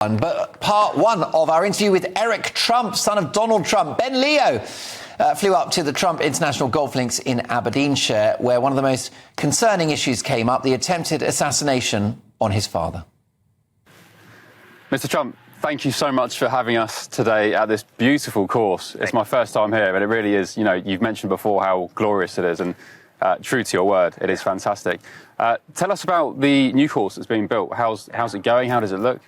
But part one of our interview with Eric Trump, son of Donald Trump, Ben Leo, flew up to the Trump International Golf Links in Aberdeenshire, where one of the most concerning issues came up, the attempted assassination on his father. Mr. Trump, thank you so much for having us today at this beautiful course. It's my first time here, and it really is, you know, you've mentioned before how glorious it is, and true to your word, it is fantastic. Tell us about the new course that's being built. How's it going? How does it look?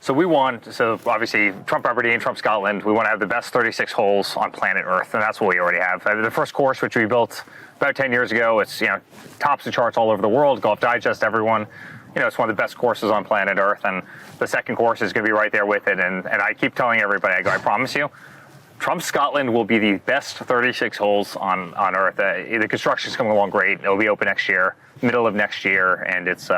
So obviously, Trump Aberdeen, Trump Scotland, we want to have the best 36 holes on planet Earth, and that's what we already have. The first course, which we built about 10 years ago, it's, tops the charts all over the world, Golf Digest, everyone. It's one of the best courses on planet Earth, and the second course is going to be right there with it. And I keep telling everybody, I promise you, Trump Scotland will be the best 36 holes on Earth. The construction's coming along great. It'll be open next year, middle of next year, and it's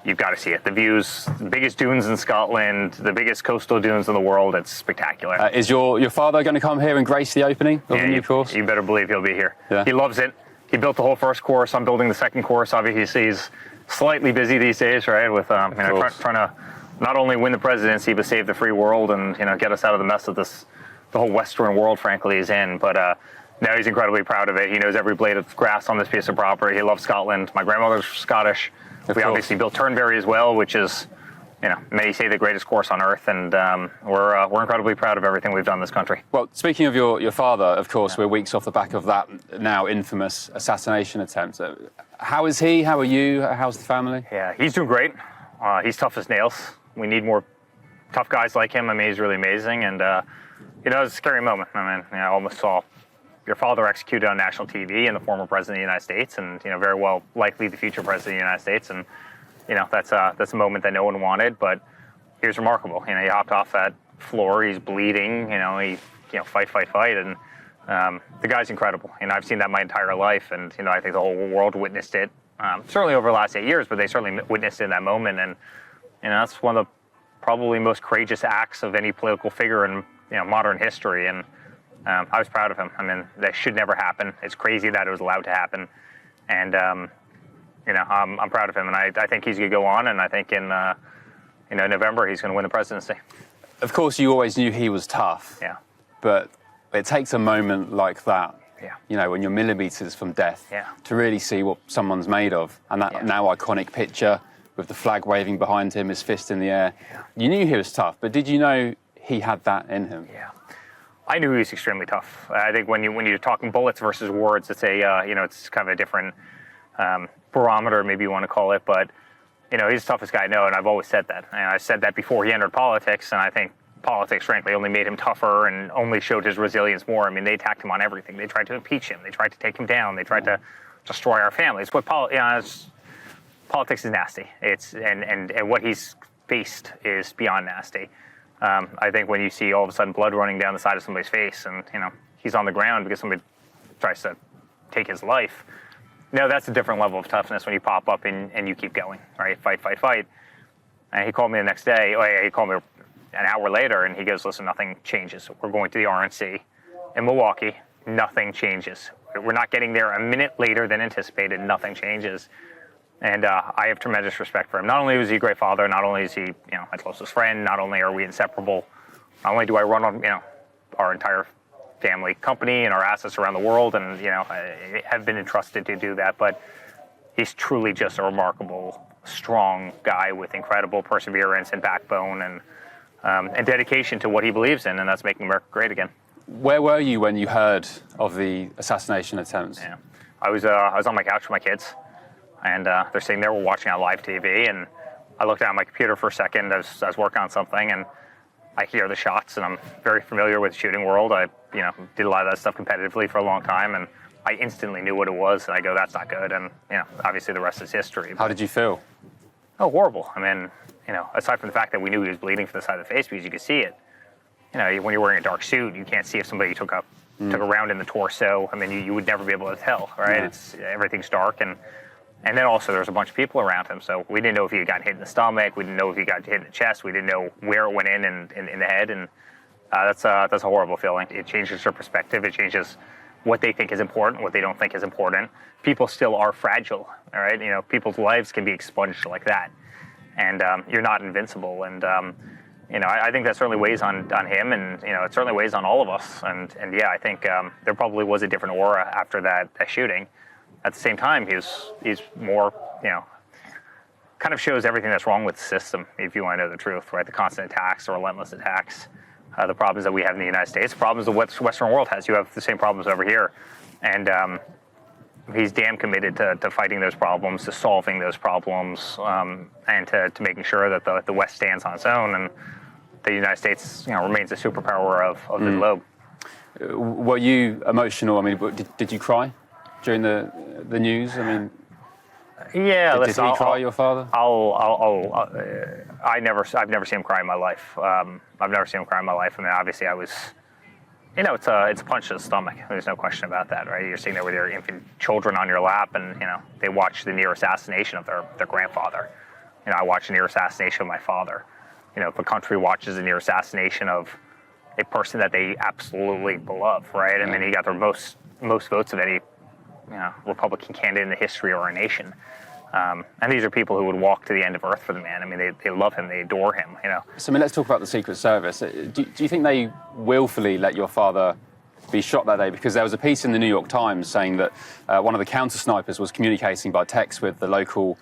you've got to see it. The views, the biggest dunes in Scotland, the biggest coastal dunes in the world. It's spectacular. Is your father going to come here and grace the opening of the new course? You better believe he'll be here. Yeah. He loves it. He built the whole first course. I'm building the second course. Obviously, he's slightly busy these days, right? With trying to not only win the presidency but save the free world and get us out of the mess that the whole Western world, frankly, is in. But now he's incredibly proud of it. He knows every blade of grass on this piece of property. He loves Scotland. My grandmother's Scottish. We obviously built Turnberry as well, which is, many say the greatest course on earth, and we're incredibly proud of everything we've done in this country. Well, speaking of your father, of course, we're weeks off the back of that now infamous assassination attempt. How is he? How are you? How's the family? Yeah, he's doing great. He's tough as nails. We need more tough guys like him. I mean, he's really amazing, and it was a scary moment. I almost saw your father executed on national TV, and the former president of the United States, and very well likely the future president of the United States, and that's a moment that no one wanted, but he was remarkable. He hopped off that floor, he's bleeding, he fight, and the guy's incredible. I've seen that my entire life, and I think the whole world witnessed it, certainly over the last 8 years, but they certainly witnessed it in that moment, and that's one of the probably most courageous acts of any political figure in modern history, and I was proud of him. That should never happen. It's crazy that it was allowed to happen. And, I'm proud of him. And I think he's going to go on. And I think in November, he's going to win the presidency. Of course, you always knew he was tough. Yeah. But it takes a moment like that, yeah. When you're millimeters from death, yeah. to really see what someone's made of. And that now iconic picture with the flag waving behind him, his fist in the air. Yeah. You knew he was tough, but did you know he had that in him? Yeah. I knew he was extremely tough. I think when you're talking bullets versus words, it's it's kind of a different barometer, maybe you want to call it. But he's the toughest guy I know, and I've always said that. And I said that before he entered politics, and I think politics, frankly, only made him tougher and only showed his resilience more. They attacked him on everything. They tried to impeach him. They tried to take him down. They tried to destroy our families. But politics is nasty. And what he's faced is beyond nasty. I think when you see all of a sudden blood running down the side of somebody's face and, he's on the ground because somebody tries to take his life, that's a different level of toughness when you pop up and you keep going, right? Fight. And he called me the next day. He called me an hour later, and he goes, listen, nothing changes. We're going to the RNC in Milwaukee. Nothing changes. We're not getting there a minute later than anticipated. Nothing changes. And I have tremendous respect for him. Not only was he a great father, not only is he, my closest friend, not only are we inseparable, not only do I run on, our entire family company and our assets around the world, and I have been entrusted to do that, but he's truly just a remarkable, strong guy with incredible perseverance and backbone and dedication to what he believes in, and that's making America great again. Where were you when you heard of the assassination attempts? Yeah, I was on my couch with my kids. And they're sitting there, we're watching on live TV, and I looked down at my computer for a second. I was working on something, and I hear the shots, and I'm very familiar with the shooting world. I, did a lot of that stuff competitively for a long time, and I instantly knew what it was, and I go, that's not good. And, obviously the rest is history. How did you feel? Oh, horrible. Aside from the fact that we knew he was bleeding from the side of the face because you could see it, when you're wearing a dark suit, you can't see if somebody took a round in the torso. You would never be able to tell, right? Yeah. Everything's dark, and then also there's a bunch of people around him, so we didn't know if he got hit in the stomach, we didn't know if he got hit in the chest, we didn't know where it went in the head, and that's a horrible feeling. It changes their perspective, it changes what they think is important, what they don't think is important. People still are fragile, all right? People's lives can be expunged like that. and you're not invincible. And I think that certainly weighs on him, and it certainly weighs on all of us. And yeah, I think there probably was a different aura after that shooting. At the same time, he's more, kind of shows everything that's wrong with the system, if you want to know the truth, right? The constant attacks, the relentless attacks, the problems that we have in the United States, the problems the Western world has. You have the same problems over here. And he's damn committed to fighting those problems, to solving those problems, and to making sure that the West stands on its own and the United States remains a superpower of the globe. Were you emotional? I mean, did you cry during the news? I mean, yeah. Did he cry, your father? I've never seen him cry in my life. I've never seen him cry in my life. I mean, obviously, I was. It's a punch to the stomach. There's no question about that, right? You're sitting there with your infant children on your lap, and they watch the near assassination of their grandfather. I watched the near assassination of my father. If a country watches the near assassination of a person that they absolutely love, right? I mean, he got the most votes of any Republican candidate in the history of our nation. And these are people who would walk to the end of earth for the man. I mean, they love him, they adore him, So, I mean, let's talk about the Secret Service. Do you think they willfully let your father be shot that day? Because there was a piece in the New York Times saying that one of the counter-snipers was communicating by text with the local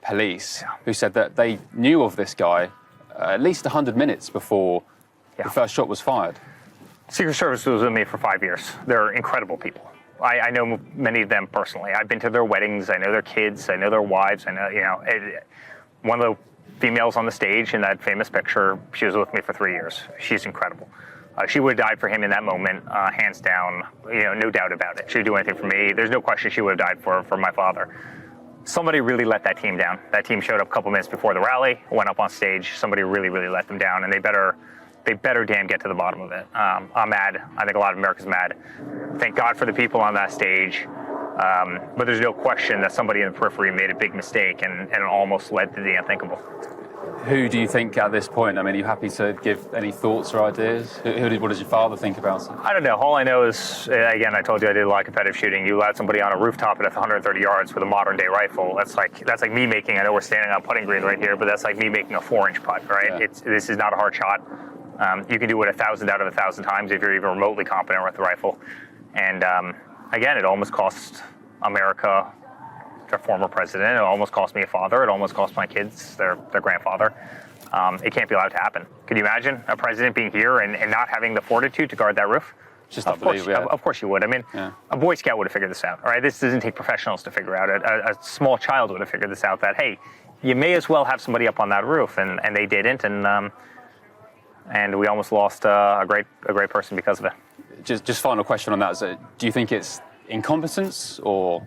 police, who said that they knew of this guy at least 100 minutes before the first shot was fired. Secret Service was with me for 5 years. They're incredible people. I know many of them personally. I've been to their weddings. I know their kids. I know their wives. I know, one of the females on the stage in that famous picture, she was with me for 3 years. She's incredible. She would have died for him in that moment, hands down, no doubt about it. She'd do anything for me. There's no question she would have died for my father. Somebody really let that team down. That team showed up a couple minutes before the rally, went up on stage. Somebody really, really let them down, and they better damn get to the bottom of it. I'm mad. I think a lot of America's mad. Thank God for the people on that stage. But there's no question that somebody in the periphery made a big mistake and it almost led to the unthinkable. Who do you think at this point? I mean, are you happy to give any thoughts or ideas? What does your father think about it? I don't know. All I know is, again, I told you I did a lot of competitive shooting. You allowed somebody on a rooftop at 130 yards with a modern day rifle. That's like me making, I know we're standing on putting green right here, but that's like me making a 4-inch putt, right? Yeah. This is not a hard shot. You can do it 1,000 out of 1,000 times if you're even remotely competent with the rifle. And again, it almost cost America their former president. It almost cost me a father. It almost cost my kids their grandfather. It can't be allowed to happen. Could you imagine a president being here and not having the fortitude to guard that roof? Just unbelievable. Of course you would. I mean, a Boy Scout would have figured this out. All right, this doesn't take professionals to figure out. A small child would have figured this out. That hey, you may as well have somebody up on that roof, and they didn't. And we almost lost a great person because of it. Just final question on that. So do you think it's incompetence or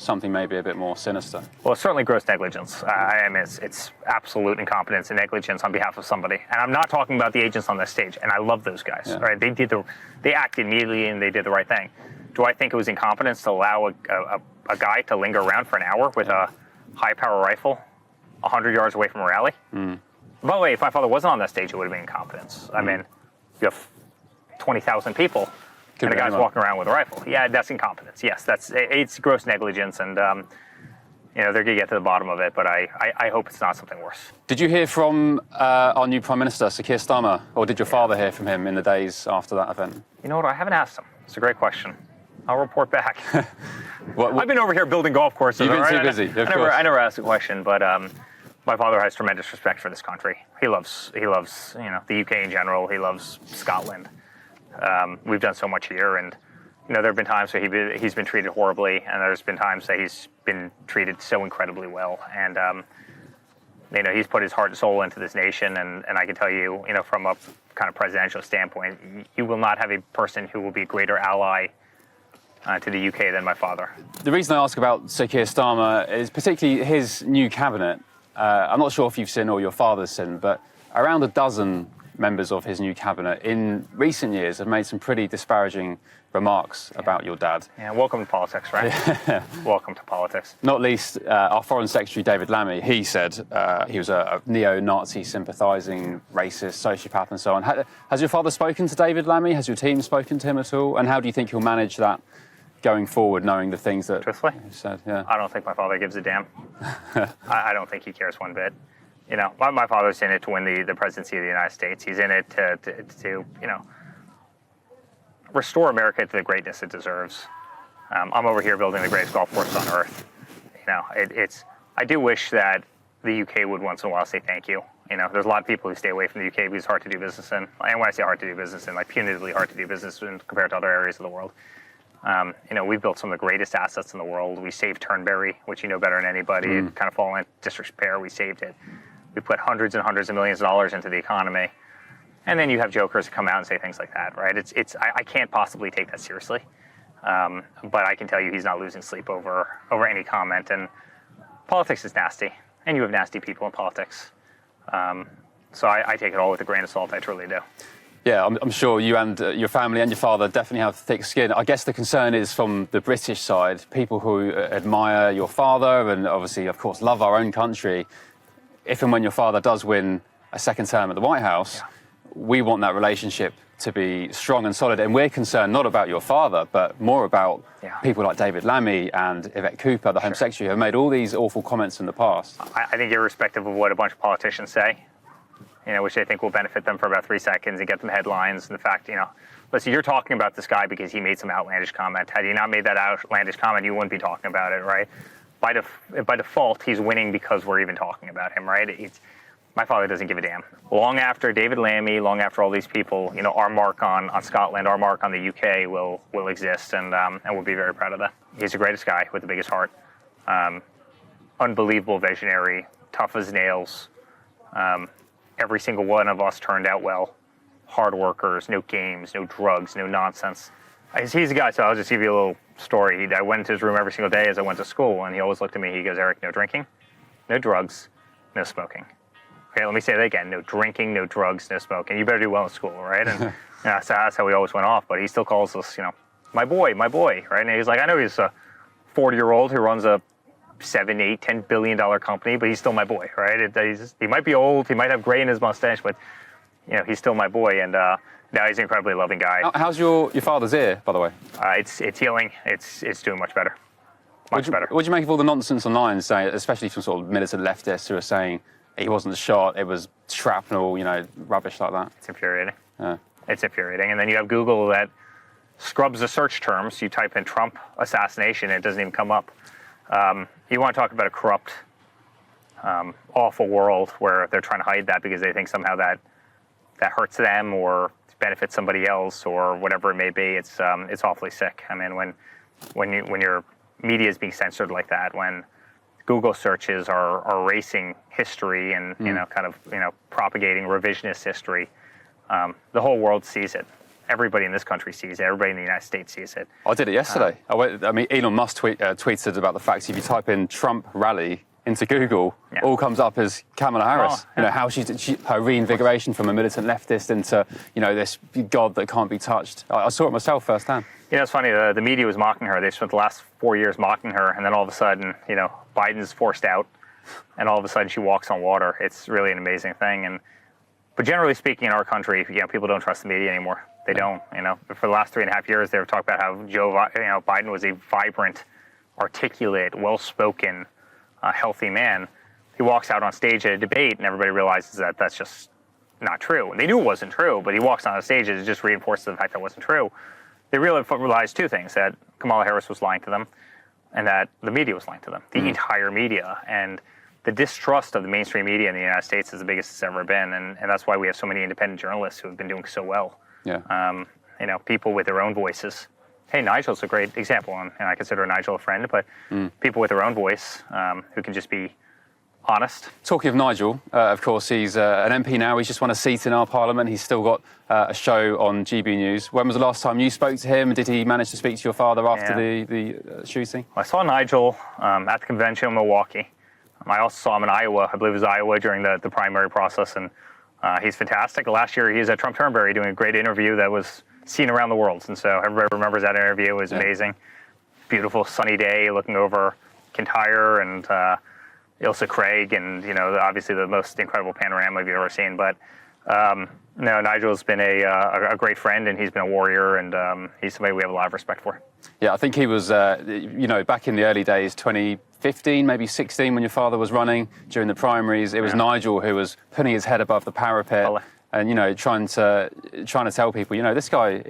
something maybe a bit more sinister? Well, it's certainly gross negligence. I mean, it's absolute incompetence and negligence on behalf of somebody. And I'm not talking about the agents on this stage. And I love those guys. Yeah. Right? They acted immediately and they did the right thing. Do I think it was incompetence to allow a guy to linger around for an hour with a high-power rifle 100 yards away from a rally? Mm. By the way, if my father wasn't on that stage, it would have been incompetence. I mean, you have 20,000 people, and the guy's walking around with a rifle. Yeah, that's incompetence. Yes, it's gross negligence, and they're going to get to the bottom of it. But I hope it's not something worse. Did you hear from our new Prime Minister, Sir Keir Starmer, or did your father hear from him in the days after that event? You know what? I haven't asked him. It's a great question. I'll report back. I've been over here building golf courses. You've been too busy. I never asked a question, but. My father has tremendous respect for this country. He loves the UK in general. He loves Scotland. We've done so much here, and there have been times where he's been treated horribly, and there's been times that he's been treated so incredibly well. And he's put his heart and soul into this nation, and I can tell you, from a kind of presidential standpoint, you will not have a person who will be a greater ally to the UK than my father. The reason I ask about Sir Keir Starmer is particularly his new cabinet. I'm not sure if you've seen or your father's seen, but around a dozen members of his new cabinet in recent years have made some pretty disparaging remarks about your dad. Yeah, welcome to politics, right? Yeah. Welcome to politics. Not least our Foreign Secretary, David Lammy. He said he was a neo-Nazi sympathising racist, sociopath and so on. Has your father spoken to David Lammy? Has your team spoken to him at all? And how do you think he'll manage that going forward, knowing the things that truthfully, he said? Yeah. I don't think my father gives a damn. I don't think he cares one bit. my father's in it to win the presidency of the United States. He's in it to restore America to the greatness it deserves. I'm over here building the greatest golf course on earth. I do wish that the UK would once in a while say thank you. There's a lot of people who stay away from the UK because it's hard to do business in. And when I say hard to do business in, like punitively hard to do business in compared to other areas of the world. We've built some of the greatest assets in the world. We saved Turnberry, which you know better than anybody. It kind of fallen into disrepair. We saved it. We put hundreds and hundreds of millions of dollars into the economy. And then you have jokers who come out and say things like that, right? I can't possibly take that seriously. But I can tell you he's not losing sleep over any comment. And politics is nasty. And you have nasty people in politics. So I take it all with a grain of salt. I truly do. Yeah, I'm sure you and your family and your father definitely have thick skin. I guess the concern is from the British side, people who admire your father and obviously, of course, love our own country. If and when your father does win a second term at the White House, we want that relationship to be strong and solid. And we're concerned not about your father, but more about people like David Lammy and Yvette Cooper, the Home Secretary, who have made all these awful comments in the past. I think irrespective of what a bunch of politicians say, which they think will benefit them for about 3 seconds and get them headlines. And the fact, listen, you're talking about this guy because he made some outlandish comment. Had he not made that outlandish comment, you wouldn't be talking about it, right? By default, he's winning because we're even talking about him, right? My father doesn't give a damn. Long after David Lammy, long after all these people, our mark on Scotland, our mark on the UK will exist, and we'll be very proud of that. He's the greatest guy with the biggest heart. Unbelievable visionary, tough as nails. Every single one of us turned out well. Hard workers, no games, no drugs, no nonsense. He's a guy, so I'll just give you a little story. I went into his room every single day as I went to school, and he always looked at me. He goes, Eric, no drinking, no drugs, no smoking. Okay, let me say that again. No drinking, no drugs, no smoking. You better do well in school, right? And so that's how we always went off. But he still calls us, my boy, right? And he's like, I know he's a 40-year-old who runs a $7, $8, $10 billion company, but he's still my boy, right? He might be old, he might have gray in his mustache, but he's still my boy, and now he's an incredibly loving guy. How's your father's ear, by the way? It's healing. It's doing much better. Much better. What do you make of all the nonsense online, saying, especially from sort of militant leftists who are saying he wasn't shot, it was shrapnel, rubbish like that? It's infuriating. Yeah. It's infuriating. And then you have Google that scrubs the search terms. You type in Trump assassination, it doesn't even come up. You want to talk about a corrupt, awful world where they're trying to hide that because they think somehow that hurts them or benefits somebody else or whatever it may be. It's awfully sick. I mean, when your media is being censored like that, when Google searches are erasing history and propagating revisionist history, the whole world sees it. Everybody in this country sees it. Everybody in the United States sees it. I did it yesterday. Elon Musk tweeted about the fact if you type in Trump rally into Google, all comes up as Kamala Harris. How her reinvigoration from a militant leftist into this god that can't be touched. I saw it myself firsthand. It's funny. The media was mocking her. They spent the last 4 years mocking her, and then all of a sudden, Biden's forced out, and all of a sudden she walks on water. It's really an amazing thing. But generally speaking, in our country, people don't trust the media anymore. They don't. For the last 3.5 years, they were talking about how Biden was a vibrant, articulate, well-spoken, healthy man. He walks out on stage at a debate, and everybody realizes that that's just not true. They knew it wasn't true, but he walks on a stage and it just reinforces the fact that it wasn't true. They realized two things: that Kamala Harris was lying to them, and that the media was lying to them. The entire media. And the distrust of the mainstream media in the United States is the biggest it's ever been, and that's why we have so many independent journalists who have been doing so well. Yeah. People with their own voices. Hey, Nigel's a great example, and I consider Nigel a friend, but people with their own voice who can just be honest. Talking of Nigel, of course, he's an MP now. He's just won a seat in our parliament. He's still got a show on GB News. When was the last time you spoke to him? Did he manage to speak to your father after the shooting? I saw Nigel at the convention in Milwaukee. I also saw him in Iowa. I believe it was Iowa during the primary process, and he's fantastic. Last year, he was at Trump Turnberry doing a great interview that was seen around the world, and so everybody remembers that interview. It was amazing. Beautiful sunny day looking over Kintyre and Ilsa Craig, and obviously the most incredible panorama you've ever seen. But No, Nigel's been a great friend, and he's been a warrior, and he's somebody we have a lot of respect for. Yeah, I think he was, back in the early days, 2015, maybe 16, when your father was running during the primaries. It was Nigel who was putting his head above the parapet and, trying to tell people, this guy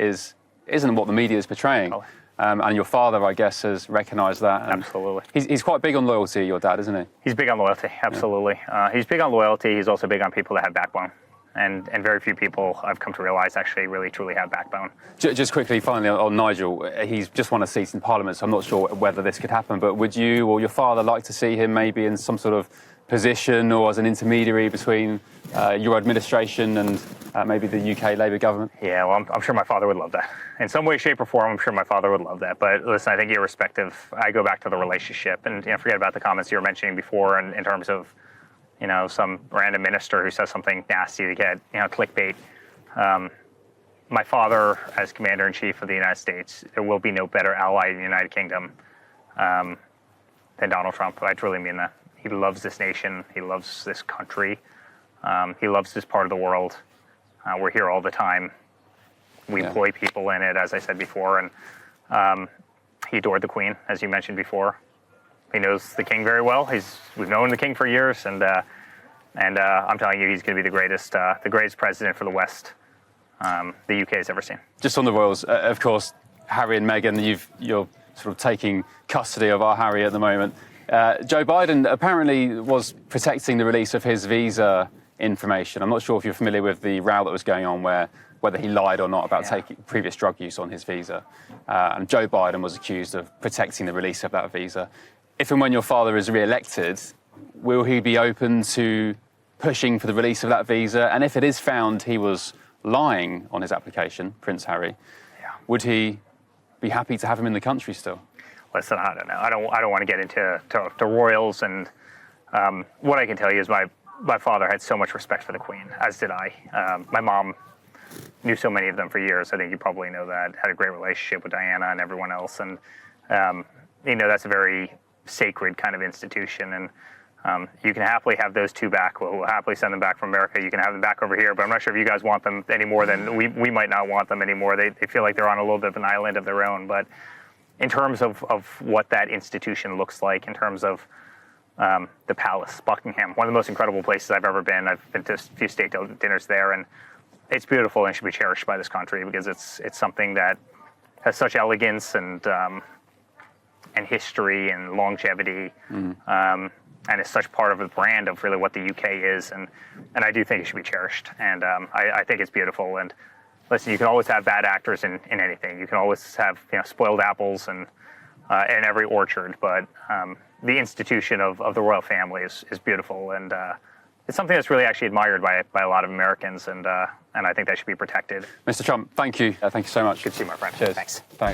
isn't what the media is portraying. And your father, I guess, has recognised that. And absolutely. He's quite big on loyalty, your dad, isn't he? He's big on loyalty, absolutely. Yeah. He's big on loyalty. He's also big on people that have backbone. And very few people I've come to realise actually really truly have backbone. Just quickly, finally, on Nigel, he's just won a seat in Parliament, so I'm not sure whether this could happen, but would you or your father like to see him maybe in some sort of position or as an intermediary between your administration and maybe the UK Labour government? Yeah, well, I'm sure my father would love that. In some way, shape or form, I'm sure my father would love that. But listen, I think irrespective, I go back to the relationship and forget about the comments you were mentioning before in terms of some random minister who says something nasty to get, clickbait. My father, as Commander-in-Chief of the United States, there will be no better ally in the United Kingdom than Donald Trump. I truly mean that. He loves this nation. He loves this country. He loves this part of the world. We're here all the time. We employ people in it, as I said before, and he adored the Queen, as you mentioned before. He knows the King very well. We've known the King for years, and I'm telling you, he's going to be the greatest president for the West the UK has ever seen. Just on the royals, of course, Harry and Meghan, you're sort of taking custody of our Harry at the moment. Joe Biden apparently was protecting the release of his visa information. I'm not sure if you're familiar with the row that was going on whether he lied or not about taking previous drug use on his visa. And Joe Biden was accused of protecting the release of that visa. If and when your father is re-elected, will he be open to pushing for the release of that visa? And if it is found he was lying on his application, Prince Harry, would he be happy to have him in the country still? Listen, I don't know. I don't want to get into royals, and what I can tell you is my father had so much respect for the Queen, as did I. My mom knew so many of them for years. I think you probably know that. Had a great relationship with Diana and everyone else, and that's a very sacred kind of institution, and you can happily have those two back. We'll happily send them back from America. You can have them back over here, but I'm not sure if you guys want them any more than we might not want them anymore. They feel like they're on a little bit of an island of their own. But in terms of what that institution looks like, in terms of the palace, Buckingham, one of the most incredible places I've ever been. I've been to a few state dinners there, and it's beautiful and should be cherished by this country because it's something that has such elegance and history and longevity, and it's such part of the brand of really what the UK is, and I do think it should be cherished, and I think it's beautiful. And listen, you can always have bad actors in anything. You can always have spoiled apples in every orchard, but the institution of the royal family is beautiful, and it's something that's really actually admired by a lot of Americans, and I think that should be protected. Mr. Trump, thank you. Thank you so much. Good to see you, my friend. Cheers. Thanks. Thanks.